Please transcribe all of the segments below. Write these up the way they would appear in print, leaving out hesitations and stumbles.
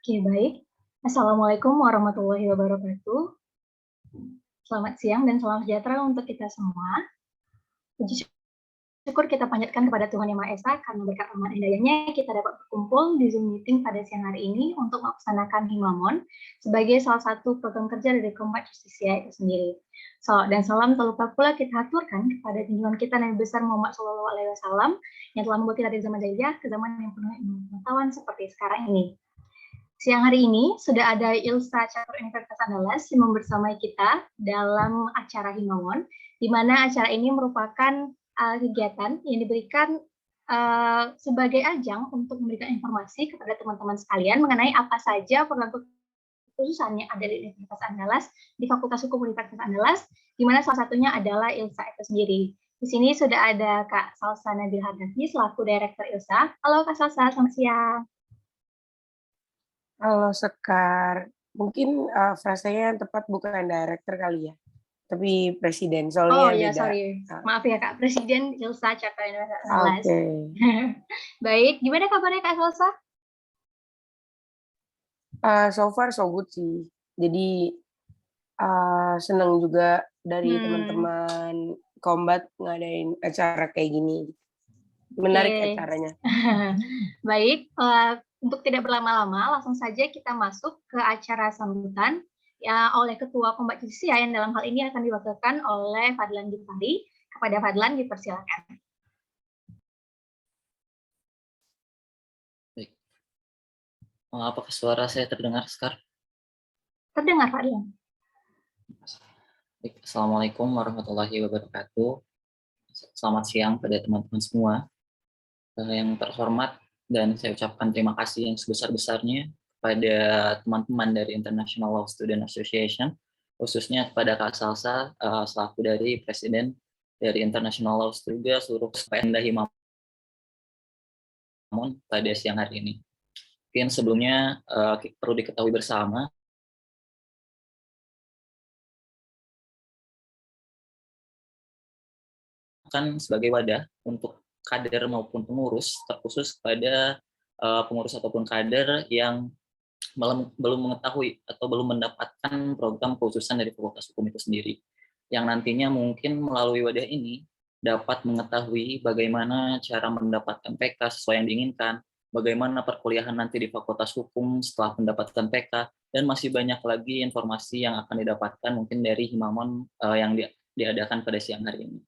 Oke, baik. Assalamualaikum warahmatullahi wabarakatuh. Selamat siang dan salam sejahtera untuk kita semua. Puji syukur kita panjatkan kepada Tuhan Yang Maha Esa karena berkat rahmat hidayahnya kita dapat berkumpul di Zoom meeting pada siang hari ini untuk melaksanakan Himamon sebagai salah satu program kerja dari Kombat Justisia itu sendiri. Salawat dan salam tak lupa pula kita aturkan kepada junjungan kita Nabi besar Muhammad SAW yang telah membawa kita dari zaman jahiliyah ke zaman yang penuh ilmu pengetahuan seperti sekarang ini. Siang hari ini sudah ada Ilsa Catur Universitas Andalas yang membersamai kita dalam acara Himawon, di mana acara ini merupakan kegiatan yang diberikan sebagai ajang untuk memberikan informasi kepada teman-teman sekalian mengenai apa saja program kekhususan yang ada di Universitas Andalas, di Fakultas Hukum Universitas Andalas, di mana salah satunya adalah Ilsa itu sendiri. Di sini sudah ada Kak Salsa Nabil Hadafi selaku Direktur Ilsa. Halo Kak Salsa, selamat siang. Halo Sekar, mungkin frasanya yang tepat bukan director kali ya, tapi presiden, soalnya Oh ya, beda. sorry. Maaf ya Kak, Presiden Ilsa Catur Universitas Andalas. Oke. Baik, gimana kabarnya Kak Salsa? So far so good sih. Jadi senang juga dari teman-teman Kombat ngadain acara kayak gini. Menarik acaranya. Baik, untuk tidak berlama-lama, langsung saja kita masuk ke acara sambutan ya oleh Ketua Kombat Justisia yang dalam hal ini akan diwakilkan oleh Fadlan Gifari. Kepada Fadlan dipersilakan. Baik. Apakah suara saya terdengar, Sekar? Terdengar, Fadlan. Baik. Assalamualaikum warahmatullahi wabarakatuh. Selamat siang pada teman-teman semua. Yang terhormat, dan saya ucapkan terima kasih yang sebesar-besarnya kepada teman-teman dari International Law Student Association, khususnya kepada Kak Salsa, selaku dari Presiden dari International Law Student, seluruh PNDA Himamon pada siang hari ini. Mungkin sebelumnya perlu diketahui bersama kan sebagai wadah untuk kader maupun pengurus, terkhusus pada pengurus ataupun kader yang belum mengetahui atau belum mendapatkan program kekhususan dari Fakultas Hukum itu sendiri, yang nantinya mungkin melalui wadah ini dapat mengetahui bagaimana cara mendapatkan PK sesuai yang diinginkan, bagaimana perkuliahan nanti di Fakultas Hukum setelah mendapatkan PK, dan masih banyak lagi informasi yang akan didapatkan mungkin dari Himamon yang diadakan pada siang hari ini.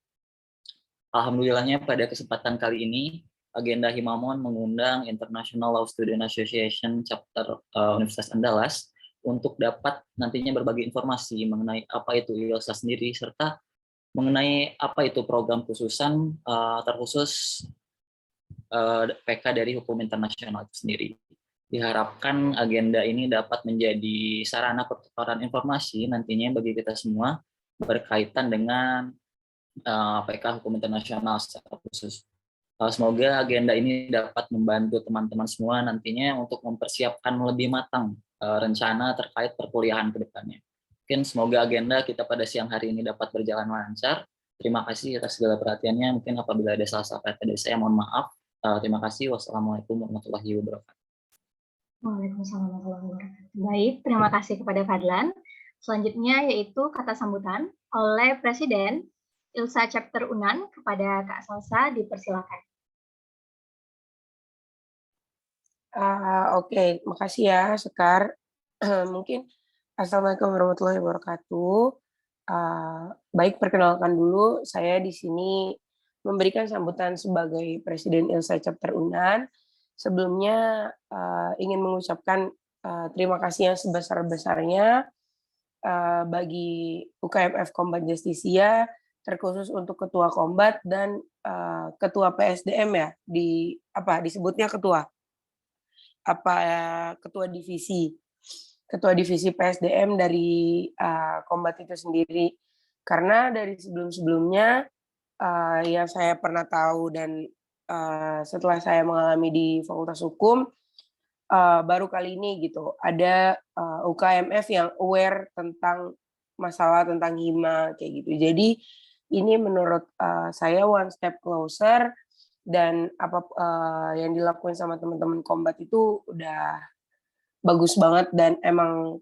Alhamdulillahnya pada kesempatan kali ini, agenda Himamon mengundang International Law Student Association Chapter Universitas Andalas untuk dapat nantinya berbagi informasi mengenai apa itu ILSA sendiri, serta mengenai apa itu program khususan terkhusus PK dari hukum internasional itu sendiri. Diharapkan agenda ini dapat menjadi sarana pertukaran informasi nantinya bagi kita semua berkaitan dengan PK Hukum Internasional secara khusus. Semoga agenda ini dapat membantu teman-teman semua nantinya untuk mempersiapkan lebih matang rencana terkait perkuliahan ke depannya. Mungkin semoga agenda kita pada siang hari ini dapat berjalan lancar. Terima kasih atas segala perhatiannya. Mungkin apabila ada salah-salah kata dari saya, mohon maaf. Terima kasih. Wassalamualaikum warahmatullahi wabarakatuh. Waalaikumsalam warahmatullahi wabarakatuh. Baik, terima kasih kepada Fadlan. Selanjutnya yaitu kata sambutan oleh Presiden Ilsa Chapter Unan kepada Kak Salsa, dipersilakan. Oke, makasih ya Sekar. Mungkin Assalamualaikum warahmatullahi wabarakatuh. Baik, perkenalkan dulu, saya di sini memberikan sambutan sebagai Presiden Ilsa Chapter Unan. Sebelumnya ingin mengucapkan terima kasih yang sebesar-besarnya bagi UKMF Kombat Justisia, terkhusus untuk Ketua Kombat dan Ketua PSDM ya, disebutnya Ketua divisi PSDM dari Kombat itu sendiri, karena dari sebelumnya yang saya pernah tahu dan setelah saya mengalami di Fakultas Hukum, baru kali ini gitu ada UKMF yang aware tentang masalah tentang hima kayak gitu. Jadi ini menurut saya one step closer, dan apa yang dilakukan sama teman-teman Kombat itu udah bagus banget dan emang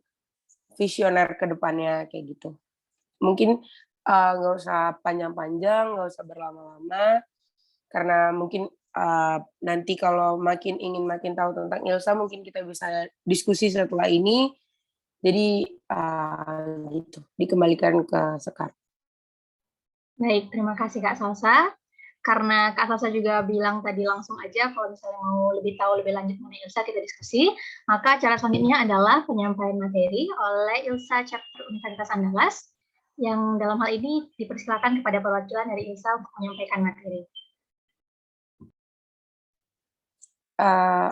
visioner ke depannya kayak gitu. Mungkin nggak usah panjang-panjang, nggak usah berlama-lama, karena mungkin nanti kalau ingin makin tahu tentang Ilsa, mungkin kita bisa diskusi setelah ini. Jadi gitu, dikembalikan ke Sekar. Baik, terima kasih Kak Salsa. Karena Kak Salsa juga bilang tadi langsung aja kalau misalnya mau lebih tahu lebih lanjut mengenai Ilsa kita diskusi, maka cara selanjutnya adalah penyampaian materi oleh Ilsa Chapter Universitas Andalas yang dalam hal ini dipersilakan kepada perwakilan dari Ilsa untuk menyampaikan materi.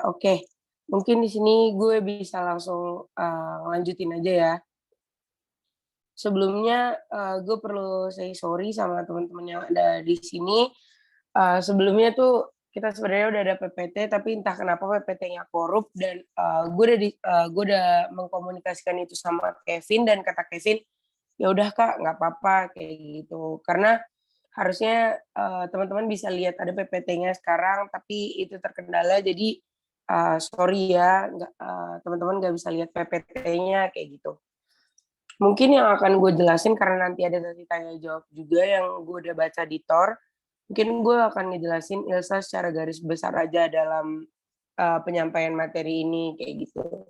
Oke. Mungkin di sini gue bisa langsung lanjutin aja ya. Sebelumnya gue perlu say sorry sama teman-teman yang ada di sini. Sebelumnya tuh kita sebenarnya udah ada PPT, tapi entah kenapa PPT-nya korup dan gue udah mengkomunikasikan itu sama Kevin dan kata Kevin, ya udah Kak, nggak apa-apa kayak gitu. Karena harusnya teman-teman bisa lihat ada PPT-nya sekarang, tapi itu terkendala, jadi sorry ya, teman-teman nggak bisa lihat PPT-nya kayak gitu. Mungkin yang akan gue jelasin karena nanti ada sesi tanya jawab juga yang gue udah baca di TOR. Mungkin gue akan ngejelasin Ilsa secara garis besar aja dalam penyampaian materi ini kayak gitu.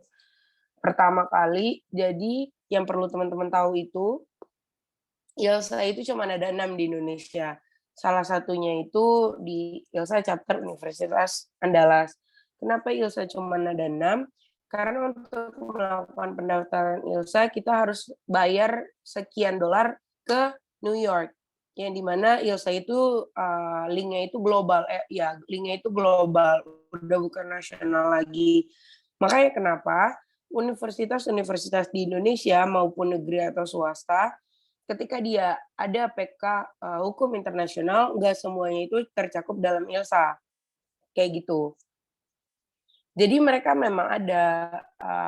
Pertama kali, jadi yang perlu teman-teman tahu itu Ilsa itu cuma ada 6 di Indonesia. Salah satunya itu di Ilsa Chapter Universitas Andalas. Kenapa Ilsa cuma ada 6? Karena untuk melakukan pendaftaran Ilsa kita harus bayar sekian dolar ke New York. Yang dimana Ilsa itu linknya itu global, linknya itu global, udah bukan nasional lagi. Makanya kenapa universitas-universitas di Indonesia maupun negeri atau swasta, ketika dia ada PK hukum internasional, nggak semuanya itu tercakup dalam Ilsa, kayak gitu. Jadi mereka memang ada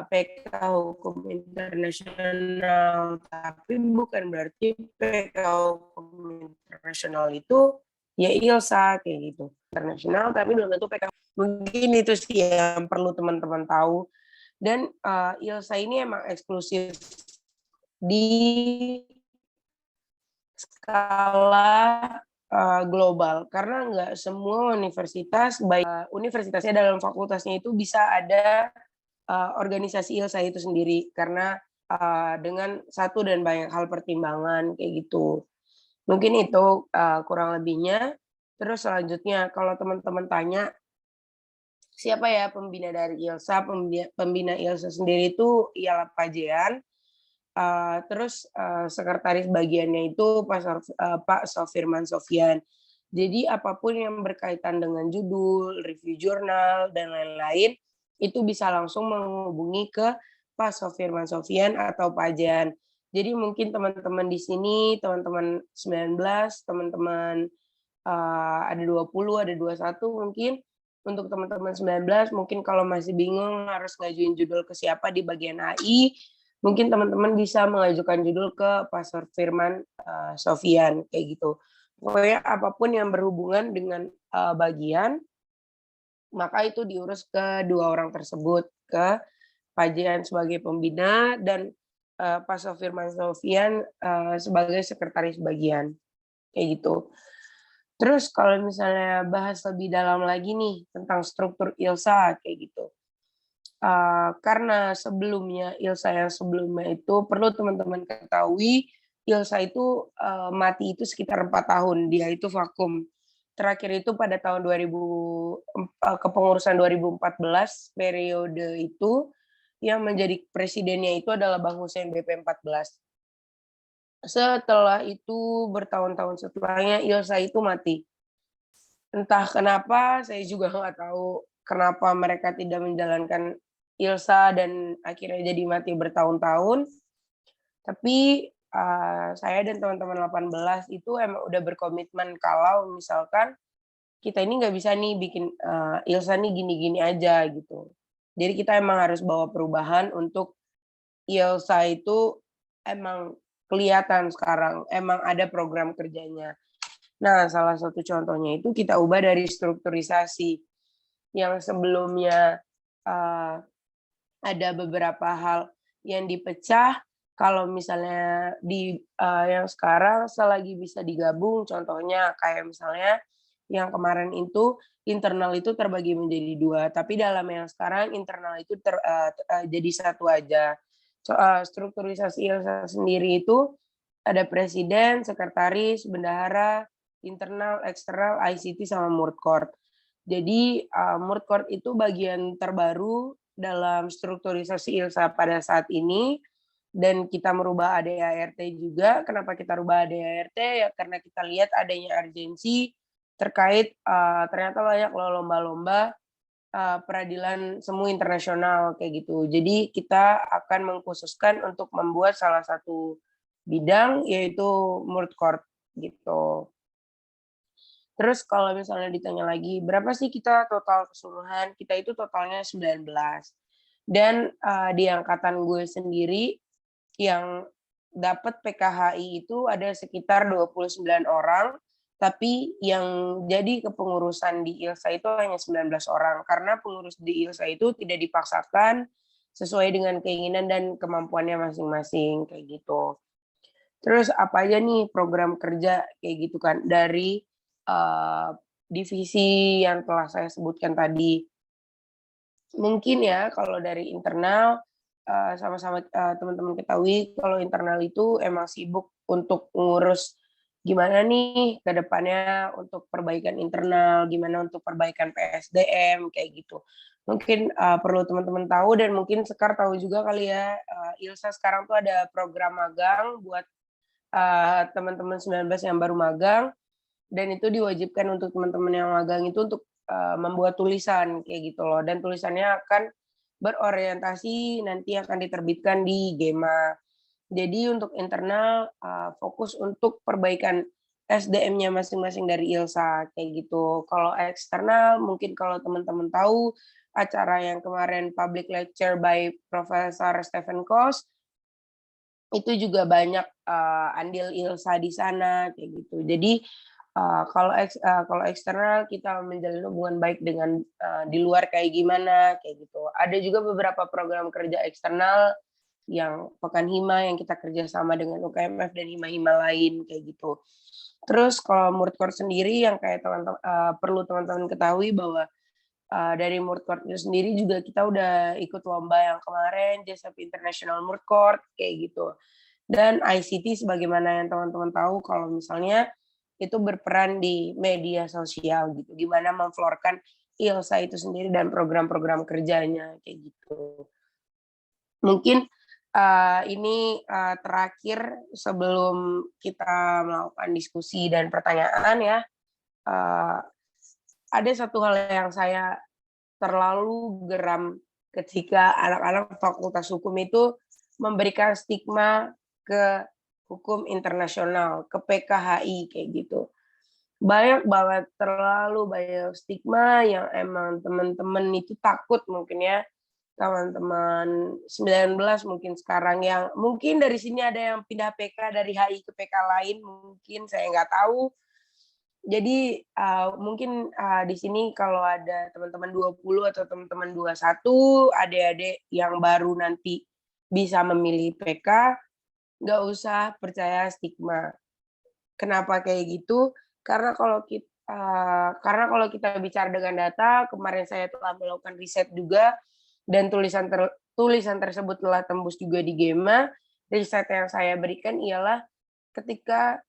PK hukum internasional, tapi bukan berarti PK hukum internasional itu ya Ilsa kayak gitu. Internasional tapi belum tentu PK. Mungkin itu sih yang perlu teman-teman tahu. Dan Ilsa ini emang eksklusif di skala global karena nggak semua universitas baik universitasnya dalam fakultasnya itu bisa ada organisasi Ilsa itu sendiri karena dengan satu dan banyak hal pertimbangan kayak gitu. Mungkin itu kurang lebihnya. Terus selanjutnya kalau teman-teman tanya siapa ya pembina dari Ilsa, pembina Ilsa sendiri itu ialah Pak Jean. Terus sekretaris bagiannya itu Pak Sofirman Sofian. Jadi apapun yang berkaitan dengan judul, review jurnal, dan lain-lain, itu bisa langsung menghubungi ke Pak Sofirman Sofian atau Pak Jan. Jadi mungkin teman-teman di sini, teman-teman 19, teman-teman ada 20, ada 21 mungkin. Untuk teman-teman 19, mungkin kalau masih bingung harus ngajuin judul ke siapa di bagian AI, mungkin teman-teman bisa mengajukan judul ke Pak Firman Sofian kayak gitu. Pokoknya apapun yang berhubungan dengan bagian, maka itu diurus ke dua orang tersebut, ke Pak Jian sebagai pembina dan Pak Firman Sofian sebagai sekretaris bagian kayak gitu. Terus kalau misalnya bahas lebih dalam lagi nih tentang struktur Ilsa kayak gitu. Karena sebelumnya Ilsa yang sebelumnya itu perlu teman-teman ketahui Ilsa itu mati itu sekitar 4 tahun, dia itu vakum. Terakhir itu pada tahun 2000 kepengurusan 2014 periode itu yang menjadi presidennya itu adalah Bang Hussein BP14. Setelah itu bertahun-tahun setelahnya Ilsa itu mati. Entah kenapa saya juga nggak tahu kenapa mereka tidak menjalankan Ilsa dan akhirnya jadi mati bertahun-tahun. Tapi saya dan teman-teman 18 itu emang udah berkomitmen kalau misalkan kita ini nggak bisa nih bikin Ilsa nih gini-gini aja gitu. Jadi kita emang harus bawa perubahan untuk Ilsa itu emang kelihatan sekarang, emang ada program kerjanya. Nah, salah satu contohnya itu kita ubah dari strukturisasi yang sebelumnya ada beberapa hal yang dipecah. Kalau misalnya di yang sekarang selagi bisa digabung, contohnya kayak misalnya yang kemarin itu internal itu terbagi menjadi 2, tapi dalam yang sekarang internal itu jadi 1 aja. Strukturisasi ILSA sendiri itu ada presiden, sekretaris, bendahara, internal, eksternal, ICT, sama Murtcourt. Jadi Murtcourt itu bagian terbaru dalam strukturisasi ILSA pada saat ini, dan kita merubah ADART juga. Kenapa kita rubah ADART? Ya karena kita lihat adanya urgensi terkait ternyata banyak loh lomba-lomba peradilan semu internasional kayak gitu. Jadi kita akan mengkhususkan untuk membuat salah satu bidang yaitu Murtcourt gitu. Terus kalau misalnya ditanya lagi, berapa sih kita total keseluruhan? Kita itu totalnya 19. Dan di angkatan gue sendiri yang dapat PKHI itu ada sekitar 29 orang, tapi yang jadi kepengurusan di ILSA itu hanya 19 orang, karena pengurus di ILSA itu tidak dipaksakan sesuai dengan keinginan dan kemampuannya masing-masing, kayak gitu. Terus apa aja nih program kerja kayak gitu kan, dari divisi yang telah saya sebutkan tadi. Mungkin ya kalau dari internal, sama-sama teman-teman ketahui kalau internal itu emang sibuk untuk ngurus gimana nih ke depannya untuk perbaikan internal, gimana untuk perbaikan PSDM kayak gitu. Mungkin perlu teman-teman tahu, dan mungkin Sekar tahu juga kali ya, ILSA sekarang tuh ada program magang buat teman-teman 19 yang baru magang, dan itu diwajibkan untuk teman-teman yang magang itu untuk membuat tulisan kayak gitu loh, dan tulisannya akan berorientasi nanti akan diterbitkan di GEMA. Jadi untuk internal fokus untuk perbaikan SDM-nya masing-masing dari ILSA kayak gitu. Kalau eksternal mungkin kalau teman-teman tahu acara yang kemarin public lecture by Profesor Stephen Kos, itu juga banyak andil ILSA di sana kayak gitu. Jadi kalau eksternal kita menjalin hubungan baik dengan di luar kayak gimana kayak gitu. Ada juga beberapa program kerja eksternal yang Pekan Hima yang kita kerjasama dengan UKMF dan hima-hima lain kayak gitu. Terus kalau Murtcourt sendiri yang kayak perlu teman-teman ketahui bahwa dari Murtcourt itu sendiri juga kita udah ikut lomba yang kemarin JSAP International Murtcourt kayak gitu. Dan ICT sebagaimana yang teman-teman tahu kalau misalnya itu berperan di media sosial gitu, gimana memflorkan ILSA itu sendiri dan program-program kerjanya kayak gitu. Mungkin ini terakhir sebelum kita melakukan diskusi dan pertanyaan ya. Ada satu hal yang saya terlalu geram ketika anak-anak Fakultas Hukum itu memberikan stigma ke hukum internasional, ke PKHI kayak gitu. Banyak banget, terlalu banyak stigma yang emang teman-teman itu takut mungkin ya. Teman-teman 19 mungkin sekarang yang mungkin dari sini ada yang pindah PK dari HI ke PK lain, mungkin saya nggak tahu. Jadi mungkin di sini kalau ada teman-teman 20 atau teman-teman 21, adik-adik yang baru nanti bisa memilih PK, nggak usah percaya stigma. Kenapa kayak gitu? Karena kalau kita bicara dengan data, kemarin saya telah melakukan riset juga, dan tulisan tersebut telah tembus juga di GEMA. Riset yang saya berikan ialah ketika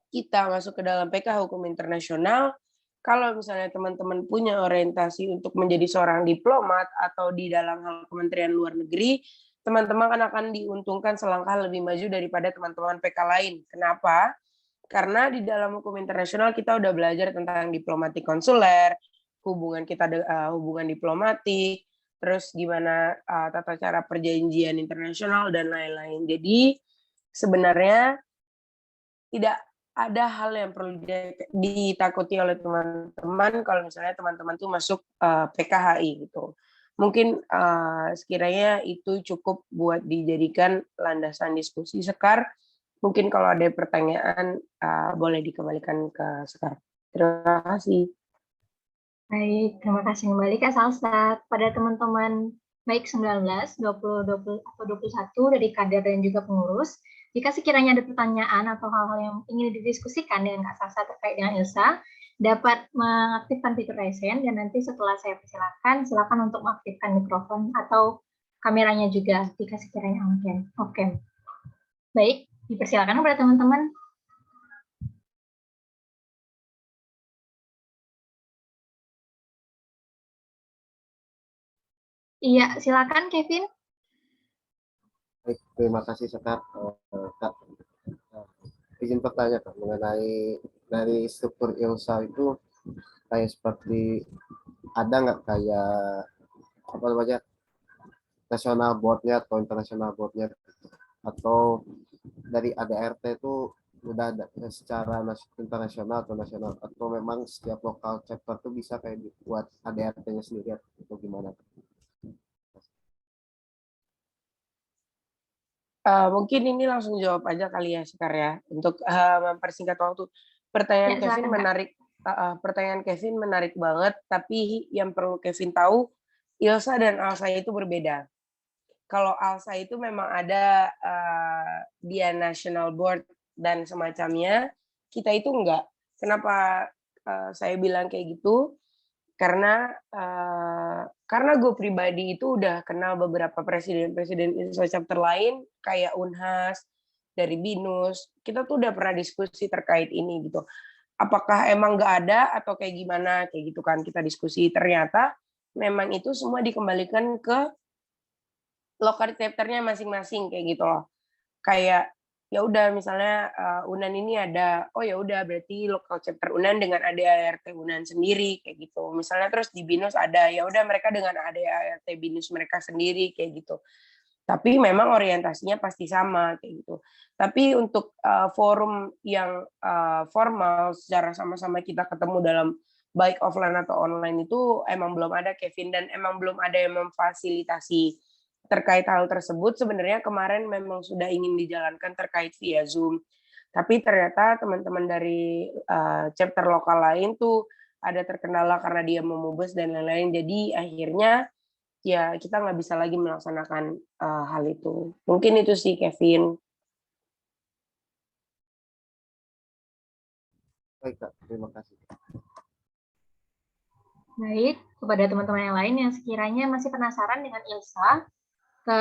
kita masuk ke dalam PK Hukum Internasional, kalau misalnya teman-teman punya orientasi untuk menjadi seorang diplomat atau di dalam hal Kementerian Luar Negeri, teman-teman akan diuntungkan selangkah lebih maju daripada teman-teman PK lain. Kenapa? Karena di dalam hukum internasional kita udah belajar tentang diplomatik konsuler, hubungan diplomatik, terus gimana tata cara perjanjian internasional dan lain-lain. Jadi sebenarnya tidak ada hal yang perlu ditakuti oleh teman-teman kalau misalnya teman-teman tuh masuk PKHI gitu. Mungkin sekiranya itu cukup buat dijadikan landasan diskusi. Sekar, mungkin kalau ada pertanyaan boleh dikembalikan ke Sekar. Terima kasih. Baik, terima kasih kembali Kak Salsa. Pada teman-teman baik 19, 20, 20, atau 21 dari kader dan juga pengurus. Jika sekiranya ada pertanyaan atau hal-hal yang ingin didiskusikan dengan Kak Salsa terkait dengan Ilsa, dapat mengaktifkan fitur raise hand, dan nanti setelah saya persilakan, silakan untuk mengaktifkan mikrofon atau kameranya juga jika sekiranya mungkin. Oke. Baik, dipersilakan kepada teman-teman. Iya, silakan Kevin. Baik, terima kasih Sekar. Kak, izin bertanya Kak, mengenai dari struktur ILSA itu kayak seperti ada nggak kayak apa namanya national boardnya atau international boardnya, atau dari ADRT itu udah ada secara internasional atau nasional, atau memang setiap lokal chapter tuh bisa kayak buat ADRT-nya sendiri atau gimana? Mungkin ini langsung jawab aja kali ya Sekar ya, untuk mempersingkat waktu. Pertanyaan Ya, Kevin silakan, Kak. menarik, pertanyaan Kevin menarik banget, tapi yang perlu Kevin tahu, Ilsa dan Alsa itu berbeda. Kalau Alsa itu memang ada dia national board dan semacamnya, kita itu enggak. Kenapa saya bilang kayak gitu? Karena gue pribadi itu udah kenal beberapa presiden-presiden Ilsa chapter lain, kayak Unhas, dari BINUS, kita tuh udah pernah diskusi terkait ini gitu. Apakah emang nggak ada atau kayak gimana, kayak gitu kan kita diskusi. Ternyata memang itu semua dikembalikan ke lokal chapternya masing-masing kayak gitu loh. Kayak ya udah misalnya Unan ini ada, oh ya udah berarti lokal chapter Unan dengan ADART Unan sendiri kayak gitu. Misalnya terus di BINUS ada, ya udah mereka dengan ADART BINUS mereka sendiri kayak gitu. Tapi memang orientasinya pasti sama kayak gitu. Tapi untuk forum yang formal secara sama-sama kita ketemu dalam baik offline atau online itu emang belum ada Kevin, dan emang belum ada yang memfasilitasi terkait hal tersebut. Sebenarnya kemarin memang sudah ingin dijalankan terkait via Zoom. Tapi ternyata teman-teman dari chapter lokal lain tuh ada terkendala karena dia memubes dan lain-lain. Jadi akhirnya ya kita nggak bisa lagi melaksanakan hal itu. Mungkin itu sih Kevin. Baik Kak, terima kasih. Baik, kepada teman-teman yang lain yang sekiranya masih penasaran dengan Ilsa,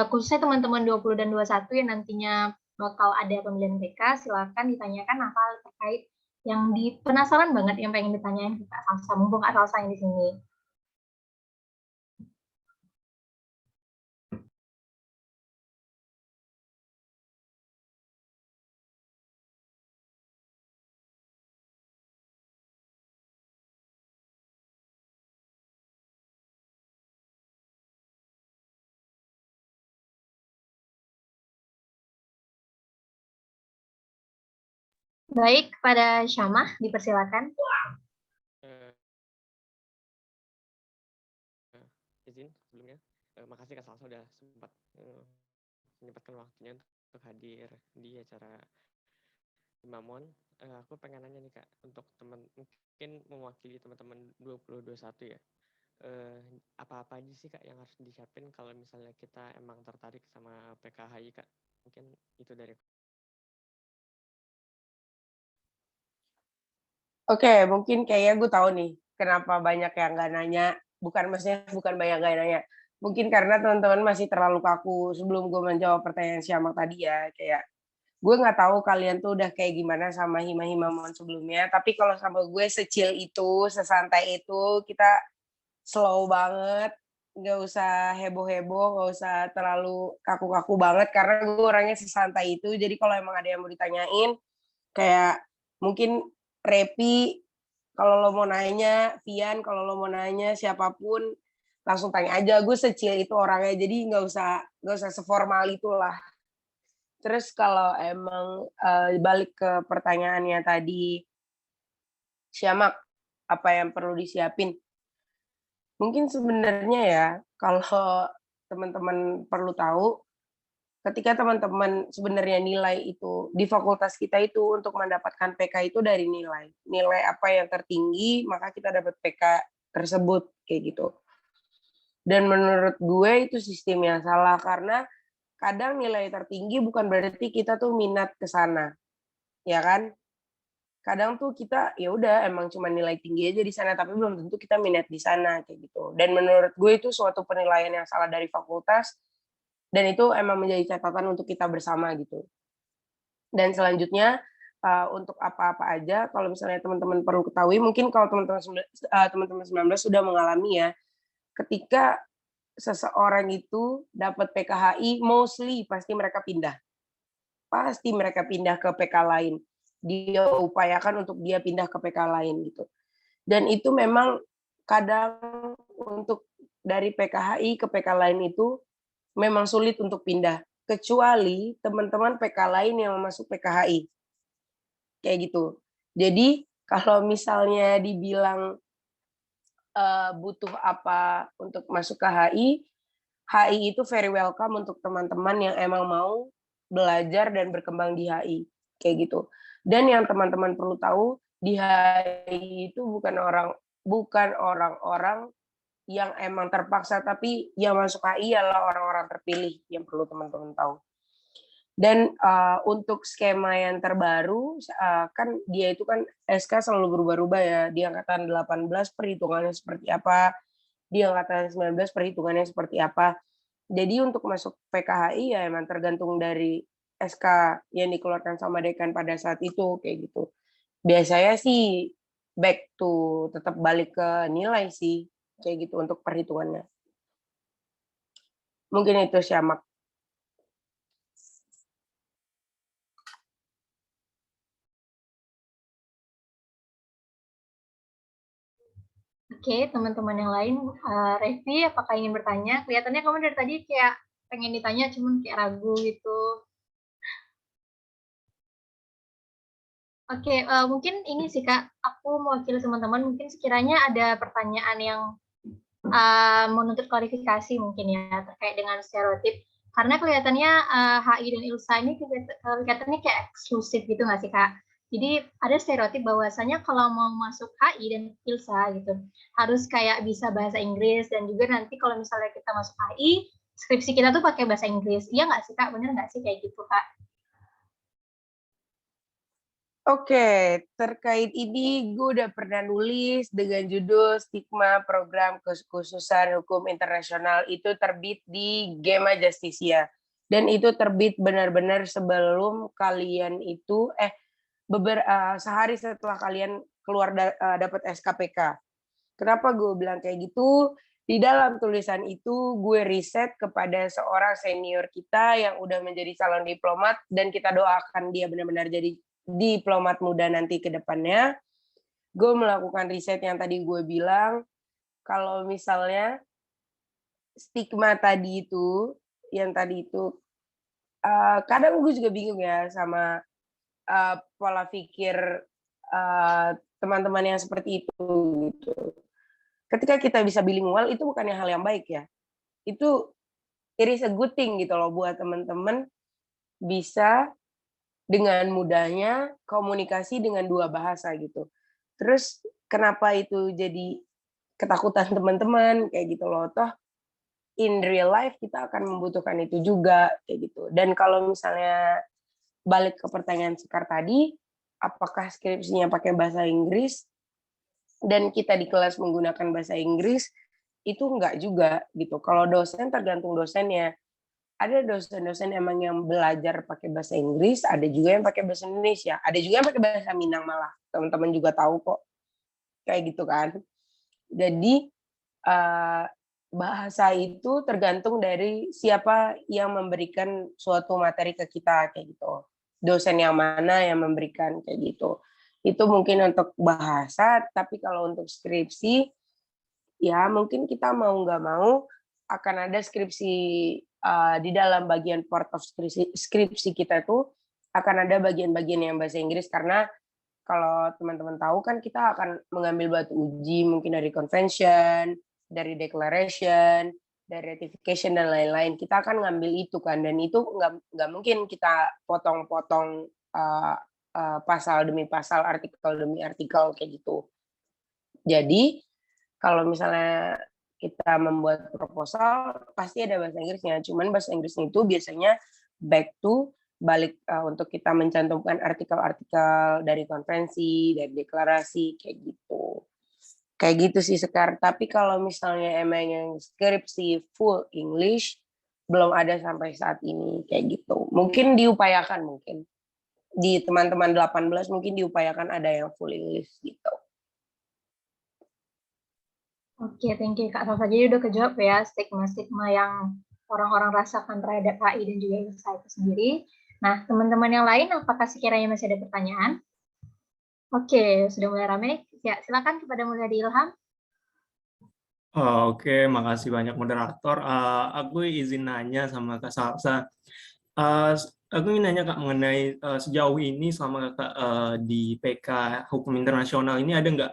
khususnya teman-teman 20 dan 21 yang nantinya bakal ada pemilihan BK, silakan ditanyakan hal terkait yang penasaran banget yang pengen ditanyain ke Kak Salsa, mumpung Kak Salsa yang di sini. Baik, kepada Syamah, dipersilakan. Izin sebelumnya, makasih Kak Salsa sudah sempat menyempatkan waktunya untuk hadir di acara Mamon. Aku pengen nanya nih Kak, untuk teman mungkin mewakili teman-teman 2021 ya. Apa-apa aja sih Kak yang harus disiapin kalau misalnya kita emang tertarik sama PKHI Kak? Mungkin itu dari Oke, mungkin kayaknya gue tahu nih kenapa banyak yang nggak nanya. Bukan banyak nggak nanya. Mungkin karena teman-teman masih terlalu kaku. Sebelum gue menjawab pertanyaan Syamang tadi ya, kayak gue nggak tahu kalian tuh udah kayak gimana sama hima-hima mohon sebelumnya. Tapi kalau sama gue secil itu, sesantai itu, kita slow banget. Nggak usah heboh-heboh, nggak usah terlalu kaku-kaku banget. Karena gue orangnya sesantai itu. Jadi kalau emang ada yang mau ditanyain, kayak mungkin Repi, kalau lo mau nanya, Vian, kalau lo mau nanya, siapapun, langsung tanya aja. Gue secil itu orangnya, jadi nggak usah seformal itulah. Terus kalau emang balik ke pertanyaannya tadi, Syamak, apa yang perlu disiapin? Mungkin sebenarnya ya, kalau teman-teman perlu tahu, ketika teman-teman sebenarnya nilai itu di fakultas kita itu untuk mendapatkan PK itu dari nilai. Nilai apa yang tertinggi, maka kita dapat PK tersebut kayak gitu. Dan menurut gue itu sistem yang salah, karena kadang nilai tertinggi bukan berarti kita tuh minat ke sana, ya kan? Kadang tuh kita ya udah emang cuma nilai tinggi aja di sana, tapi belum tentu kita minat di sana kayak gitu. Dan menurut gue itu suatu penilaian yang salah dari fakultas, dan itu emang menjadi catatan untuk kita bersama gitu. Dan selanjutnya untuk apa-apa aja, kalau misalnya teman-teman perlu ketahui, mungkin kalau teman-teman 19 sudah mengalami ya, ketika seseorang itu dapat PKHI, mostly pasti mereka pindah. Pasti mereka pindah ke PK lain. Dia upayakan untuk dia pindah ke PK lain gitu. Dan itu memang kadang untuk dari PKHI ke PK lain itu memang sulit untuk pindah. Kecuali teman-teman PK lain yang masuk PKHI. Kayak gitu. Jadi kalau misalnya dibilang butuh apa untuk masuk ke HI itu very welcome untuk teman-teman yang emang mau belajar dan berkembang di HI, kayak gitu. Dan yang teman-teman perlu tahu, di HI itu bukan orang-orang yang emang terpaksa, tapi yang masuk HI adalah orang-orang terpilih, yang perlu teman-teman tahu. Dan untuk skema yang terbaru, kan dia itu kan SK selalu berubah-ubah ya. Di angkatan 18 perhitungannya seperti apa, di angkatan 19 perhitungannya seperti apa. Jadi untuk masuk PKHI ya emang tergantung dari SK yang dikeluarkan sama dekan pada saat itu, kayak gitu. Biasanya sih back to tetap balik ke nilai sih, kayak gitu untuk perhitungannya. Mungkin itu Syamak. Oke, teman-teman yang lain, Revi, apakah ingin bertanya? Kelihatannya kamu dari tadi kayak pengen ditanya, cuman kayak ragu gitu. Oke, mungkin ini sih Kak, aku mewakili teman-teman, mungkin sekiranya ada pertanyaan yang menuntut klarifikasi mungkin ya, terkait dengan stereotip. Karena kelihatannya HI dan ILSA ini kelihatannya kayak eksklusif gitu nggak sih Kak? Jadi ada stereotip bahwasanya kalau mau masuk HI dan ILSA gitu, harus kayak bisa bahasa Inggris, dan juga nanti kalau misalnya kita masuk HI, skripsi kita tuh pakai bahasa Inggris. Iya nggak sih Kak? Bener nggak sih kayak gitu Kak? Oke, terkait ini gue udah pernah nulis dengan judul Stigma Program Kekhususan Hukum Internasional, itu terbit di Gema Justicia. Dan itu terbit benar-benar sebelum kalian itu, sehari setelah kalian keluar dapat SKPK. Kenapa gue bilang kayak gitu? Di dalam tulisan itu gue riset kepada seorang senior kita yang udah menjadi calon diplomat, dan kita doakan dia benar-benar jadi diplomat muda nanti ke depannya. Gue melakukan riset yang tadi gue bilang, kalau misalnya stigma tadi itu, yang tadi itu, kadang gue juga bingung ya sama pola pikir teman-teman yang seperti itu gitu. Ketika kita bisa bilingual itu bukannya hal yang baik ya. Itu it is a good thing gitu loh buat teman-teman bisa dengan mudahnya komunikasi dengan dua bahasa gitu. Terus kenapa itu jadi ketakutan teman-teman kayak gitu loh, toh in real life kita akan membutuhkan itu juga kayak gitu. Dan kalau misalnya balik ke pertanyaan Sekar tadi, apakah skripsinya pakai bahasa Inggris dan kita di kelas menggunakan bahasa Inggris, itu enggak juga gitu. Kalau dosen tergantung dosennya. Ada dosen-dosen emang yang belajar pakai bahasa Inggris, ada juga yang pakai bahasa Indonesia, ada juga yang pakai bahasa Minang malah. Teman-teman juga tahu kok. Kayak gitu kan. Jadi bahasa itu tergantung dari siapa yang memberikan suatu materi ke kita kayak gitu. Dosen yang mana yang memberikan kayak gitu. Itu mungkin untuk bahasa, tapi kalau untuk skripsi ya mungkin kita mau nggak mau akan ada skripsi di dalam bagian part of skripsi kita itu akan ada bagian-bagian yang bahasa Inggris, karena kalau teman-teman tahu kan kita akan mengambil batu uji mungkin dari convention, dari declaration, dari ratification dan lain-lain. Kita akan ngambil itu kan, dan itu nggak mungkin kita potong-potong pasal demi pasal, artikel demi artikel kayak gitu. Jadi kalau misalnya kita membuat proposal pasti ada bahasa Inggrisnya. Cuman bahasa Inggrisnya itu biasanya balik untuk kita mencantumkan artikel-artikel dari konferensi, dari deklarasi kayak gitu. Kayak gitu sih Sekar. Tapi kalau misalnya emang yang skripsi full English belum ada sampai saat ini kayak gitu. Mungkin diupayakan mungkin. Di teman-teman 18 mungkin diupayakan ada yang full English gitu. Oke, thank you Kak Salsa. Jadi udah kejawab ya stigma-stigma yang orang-orang rasakan terhadap HI dan juga ILSA itu sendiri. Nah, teman-teman yang lain, apakah sekiranya masih ada pertanyaan? Oke, sudah mulai ramai. Ya, silakan kepada Mulyadi Ilham. Oke, makasih banyak moderator. Aku izin nanya sama Kak Salsa. Aku ingin nanya Kak mengenai sejauh ini selama Kakak di PK Hukum Internasional ini ada nggak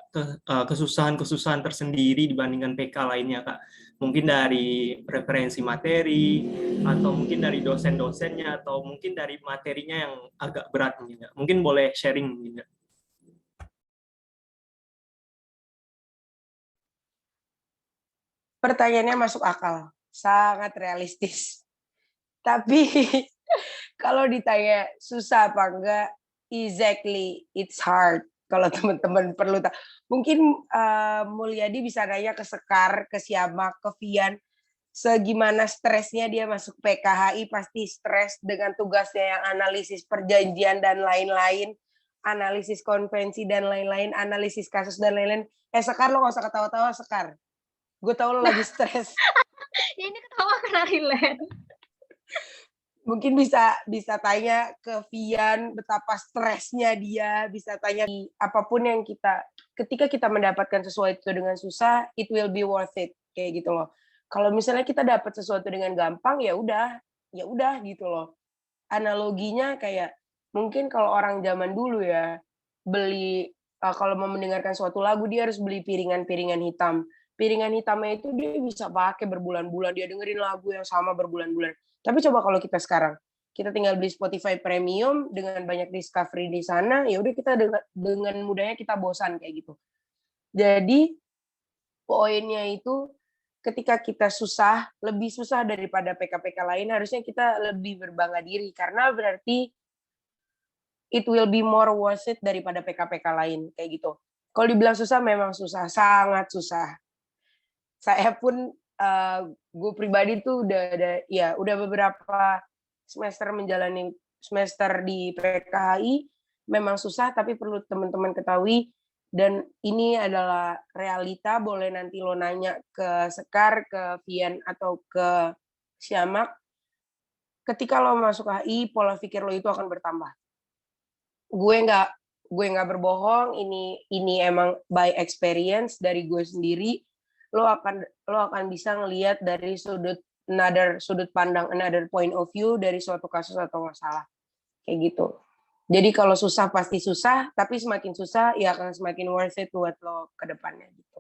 kesusahan-kesusahan tersendiri dibandingkan PK lainnya Kak? Mungkin dari referensi materi, atau mungkin dari dosen-dosennya, atau mungkin dari materinya yang agak berat mungkin Kak. Mungkin boleh sharing mungkin Kak. Pertanyaannya masuk akal, sangat realistis. Tapi kalau ditanya susah apa enggak, exactly, it's hard. Kalau teman-teman perlu tahu, mungkin Mulyadi bisa nanya ke Sekar, ke Siamak, ke Vian, segimana stresnya dia masuk PKHI, pasti stres dengan tugasnya yang analisis perjanjian dan lain-lain, analisis konvensi dan lain-lain, analisis kasus dan lain-lain. Sekar, lo nggak usah ketawa-tawa, Sekar. Gue tahu lo lagi stres. Ya, ini ketawa karena relate. Mungkin bisa tanya ke Vian betapa stresnya dia, bisa tanya apapun yang ketika kita mendapatkan sesuatu dengan susah, it will be worth it kayak gitu loh. Kalau misalnya kita dapat sesuatu dengan gampang, ya udah gitu loh. Analoginya kayak mungkin kalau orang zaman dulu ya beli kalau mau mendengarkan suatu lagu dia harus beli piringan-piringan hitam. Piringan hitamnya itu dia bisa pakai berbulan-bulan, dia dengerin lagu yang sama berbulan-bulan. Tapi coba kalau kita sekarang, kita tinggal beli Spotify Premium dengan banyak discovery di sana, ya udah kita dengan mudahnya kita bosan kayak gitu. Jadi poinnya itu ketika kita susah, lebih susah daripada PK-PK lain, harusnya kita lebih berbangga diri karena berarti it will be more worth it daripada PK-PK lain kayak gitu. Kalau dibilang susah memang susah, sangat susah. Saya pun gue pribadi tuh udah beberapa semester menjalani semester di PKHI memang susah, tapi perlu teman-teman ketahui dan ini adalah realita. Boleh nanti lo nanya ke Sekar, ke Vian atau ke Siamak, ketika lo masuk HI pola pikir lo itu akan bertambah. Gue nggak berbohong, ini emang by experience dari gue sendiri. Lo akan bisa ngelihat dari sudut pandang, another point of view dari suatu kasus atau masalah kayak gitu. Jadi kalau susah pasti susah, tapi semakin susah ya akan semakin worth it buat lo ke depannya gitu.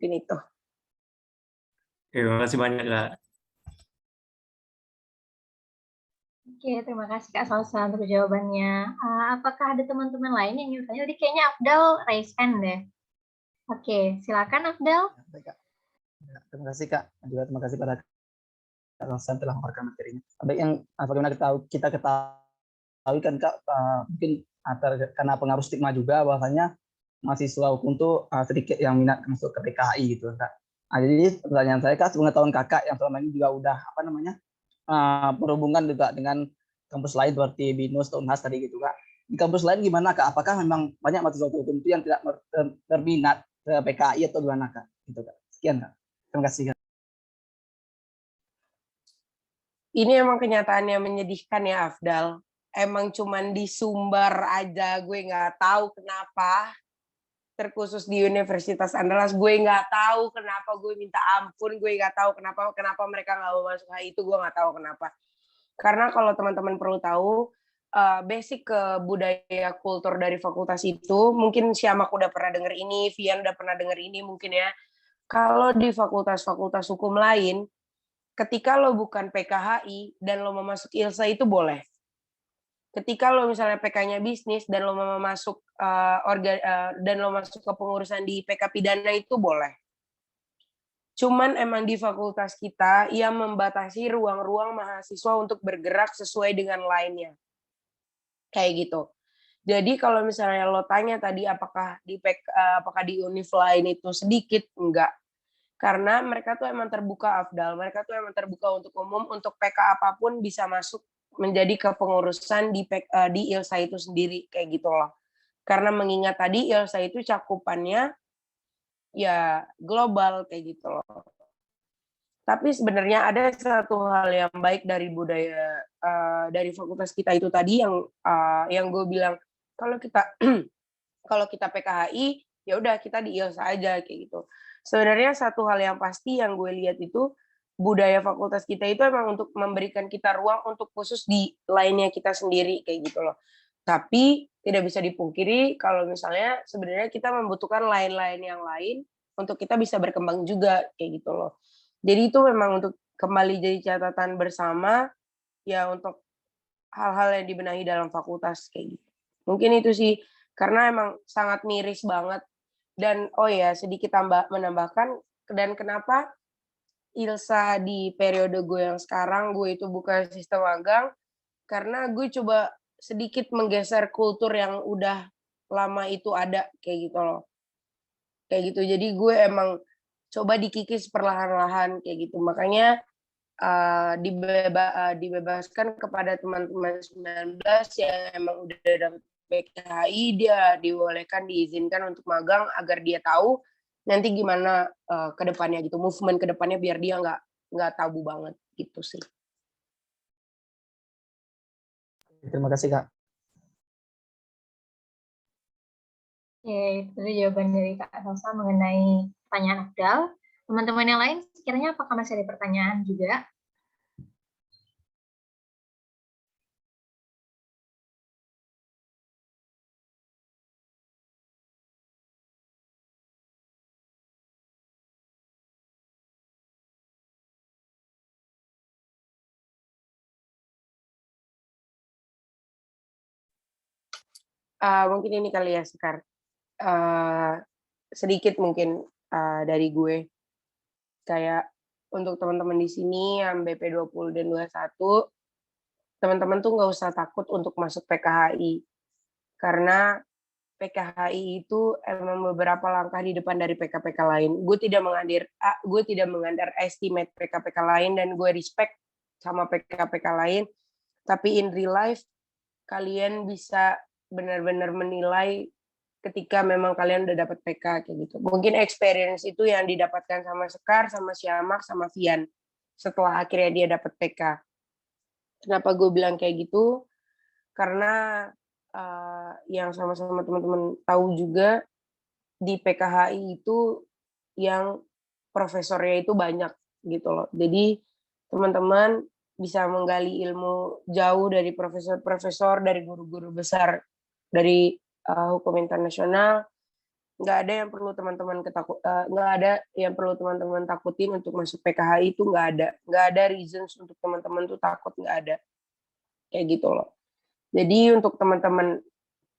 Ini tuh. Terima kasih banyak Kak. Oke, terima kasih Kak Salsa untuk jawabannya. Apakah ada teman-teman lain yang ingin bertanya? Tadi kayaknya Afdal raise hand deh. Oke, silakan Afdal. Terima kasih Kak. Juga terima kasih pada Kak Salsa telah memaparkan materinya. Baik, yang bagaimana kita ketahui kan Kak, mungkin karena pengaruh stigma juga bahwasanya mahasiswa hukum tuh sedikit yang minat masuk ke PKHI gitu Kak. Jadi pertanyaan saya Kak, sepengetahuan Kakak yang selama ini juga udah berhubungan juga dengan kampus lain seperti BINUS atau UNHAS tadi gitu Kak. Di kampus lain gimana Kak? Apakah memang banyak mahasiswa hukum itu yang tidak berminat ke PKI atau gimana Kak? Gitu Kak. Sekian Kak. Terima kasih Kak. Ini emang kenyataannya menyedihkan ya Afdal. Emang cuman di Sumbar aja gue nggak tahu kenapa. Terkhusus di Universitas Andalas gue nggak tahu kenapa, gue minta ampun, gue nggak tahu kenapa mereka nggak mau masuk HI, itu gue nggak tahu kenapa. Karena kalau teman-teman perlu tahu basic ke budaya kultur dari fakultas itu, mungkin Siamak udah pernah denger ini, Vian udah pernah denger ini mungkin ya. Kalau di fakultas-fakultas hukum lain, ketika lo bukan PKHI dan lo mau masuk ILSA itu boleh. ketika lo misalnya PK-nya bisnis dan lo mau masuk dan lo masuk ke pengurusan di PK pidana itu boleh. Cuman emang di fakultas kita yang membatasi ruang-ruang mahasiswa untuk bergerak sesuai dengan lainnya. Kayak gitu. Jadi kalau misalnya lo tanya tadi apakah di univ lain itu sedikit, enggak. Karena mereka tuh emang terbuka, Afdal. Mereka tuh emang terbuka untuk umum, untuk PK apapun bisa masuk menjadi kepengurusan di ILSA itu sendiri, kayak gitu loh. Karena mengingat tadi ILSA itu cakupannya ya global, kayak gitu loh. Tapi sebenarnya ada satu hal yang baik dari budaya dari fakultas kita itu tadi yang gue bilang kalau kita kalau kita PKHI ya udah kita di ILSA aja kayak gitu. Sebenarnya satu hal yang pasti yang gue lihat itu budaya fakultas kita itu emang untuk memberikan kita ruang untuk khusus di lainnya kita sendiri kayak gitu loh. Tapi tidak bisa dipungkiri kalau misalnya sebenarnya kita membutuhkan lain-lain yang lain untuk kita bisa berkembang juga kayak gitu loh. Jadi itu memang untuk kembali jadi catatan bersama ya untuk hal-hal yang dibenahi dalam fakultas kayak gitu. Mungkin itu sih karena emang sangat miris banget dan oh ya sedikit menambahkan dan kenapa ILSA di periode gue yang sekarang gue itu bukan sistem magang karena gue coba sedikit menggeser kultur yang udah lama itu ada kayak gitu loh. Kayak gitu. Jadi gue emang coba dikikis perlahan-lahan kayak gitu. Makanya dibebaskan kepada teman-teman 19 yang emang udah dapat PKHI, dia dibolehkan diizinkan untuk magang agar dia tahu nanti gimana ke depannya gitu, movement ke depannya biar dia nggak tabu banget gitu sih. Terima kasih Kak. Oke, itu jawaban dari Kak Salsa mengenai pertanyaan Afdal. Teman-teman yang lain, sekiranya apakah masih ada pertanyaan juga? Mungkin ini kali ya Sekar. Sedikit mungkin dari gue. Kayak untuk teman-teman di sini yang BP20 dan 21, teman-teman tuh nggak usah takut untuk masuk PKHI. Karena PKHI itu emang beberapa langkah di depan dari PK-PK lain. Gue tidak underestimate PK-PK lain dan gue respect sama PK-PK lain. Tapi in real life kalian bisa benar-benar menilai ketika memang kalian udah dapat PK kayak gitu. Mungkin experience itu yang didapatkan sama Sekar, sama Syamak, sama Vian setelah akhirnya dia dapat PK. Kenapa gue bilang kayak gitu? Karena yang sama-sama teman-teman tahu juga di PKHI itu yang profesornya itu banyak gitu loh. Jadi teman-teman bisa menggali ilmu jauh dari profesor-profesor, dari guru-guru besar dari hukum internasional. Nggak ada yang perlu teman-teman takutin untuk masuk PKHI itu nggak ada reasons untuk teman-teman tuh takut, nggak ada kayak gitu loh. Jadi untuk teman-teman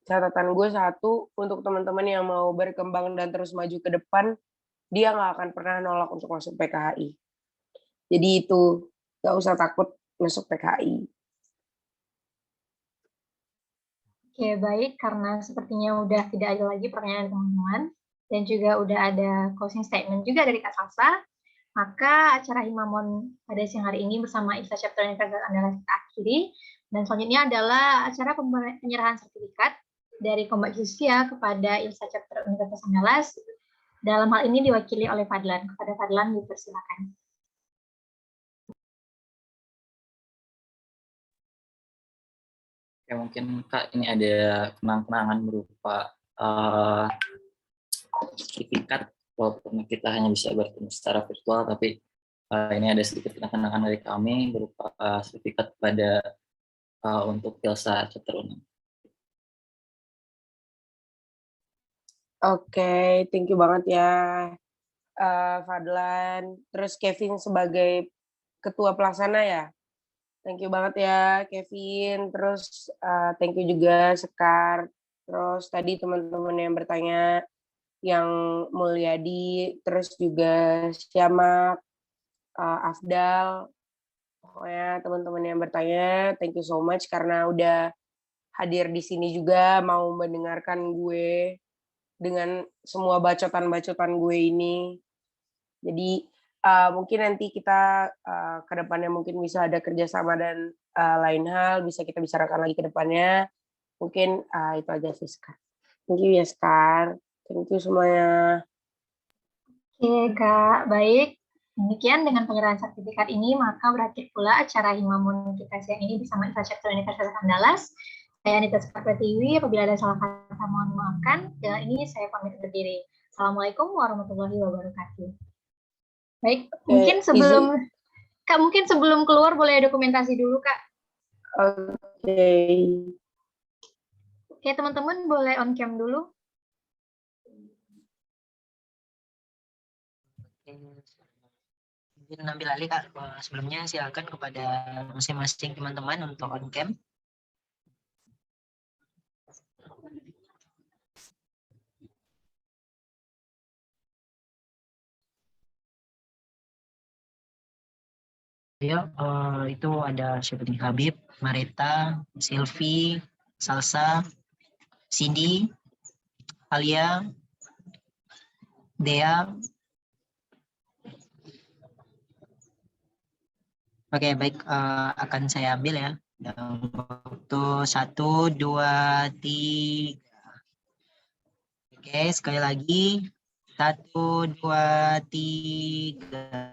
catatan gue satu, untuk teman-teman yang mau berkembang dan terus maju ke depan, dia nggak akan pernah nolak untuk masuk PKHI. Jadi itu nggak usah takut masuk PKHI. Oke, baik. Karena sepertinya udah tidak ada lagi pertanyaan teman-teman, dan juga udah ada closing statement juga dari Kak Salsa, maka acara Himamon pada siang hari ini bersama ILSA Chapter Universitas Andalas kita akhiri, dan selanjutnya adalah acara penyerahan sertifikat dari Kombat Justia kepada ILSA Chapter Universitas Andalas. Dalam hal ini diwakili oleh Fadlan. Kepada Fadlan, dipersilakan. Ya mungkin Kak ini ada kenang-kenangan berupa sertifikat, walaupun kita hanya bisa bertemu secara virtual, tapi ini ada sedikit kenang-kenangan dari kami berupa sertifikat pada untuk ILSA Chapter 6. Oke, thank you banget ya Fadlan. Terus Kevin sebagai ketua pelaksana ya. Thank you banget ya Kevin, terus thank you juga Sekar, terus tadi teman-teman yang bertanya, yang Mulyadi, terus juga Syamak, Afdal, pokoknya teman-teman yang bertanya, thank you so much karena udah hadir di sini juga, mau mendengarkan gue dengan semua bacotan-bacotan gue ini. Jadi mungkin nanti kita ke depannya mungkin bisa ada kerjasama dan lain hal, bisa kita bicarakan lagi ke depannya. Mungkin itu aja sih, Skar. Thank you ya, Skar. Thank you semuanya. Oke, Kak. Baik. Demikian dengan penyerahan sertifikat ini, maka berakhir pula acara Himamun kita siang ini bersama Infrastruktur Universitas Andalas. Saya Anita Sukartiwi, apabila ada salah kata mohon dimaafkan. Dan ini saya pamit undur diri. Assalamualaikum warahmatullahi wabarakatuh. Baik, mungkin sebelum keluar boleh dokumentasi dulu, Kak. Oke, teman-teman boleh on cam dulu. Izin ambil alih, Kak. Sebelumnya silakan kepada masing-masing teman-teman untuk on cam. Ya, itu ada siapa nih? Habib, Marita, Silvi, Salsa, Cindy, Alia, Dea. Oke, baik, akan saya ambil ya. Dalam waktu 1, 2, 3. Oke, sekali lagi. 1, 2, 3.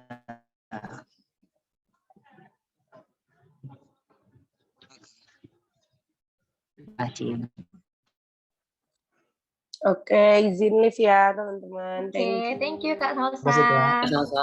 Oke, izin live ya teman-teman. Oke, thank you Kak Salsa. Terima kasih, Kak.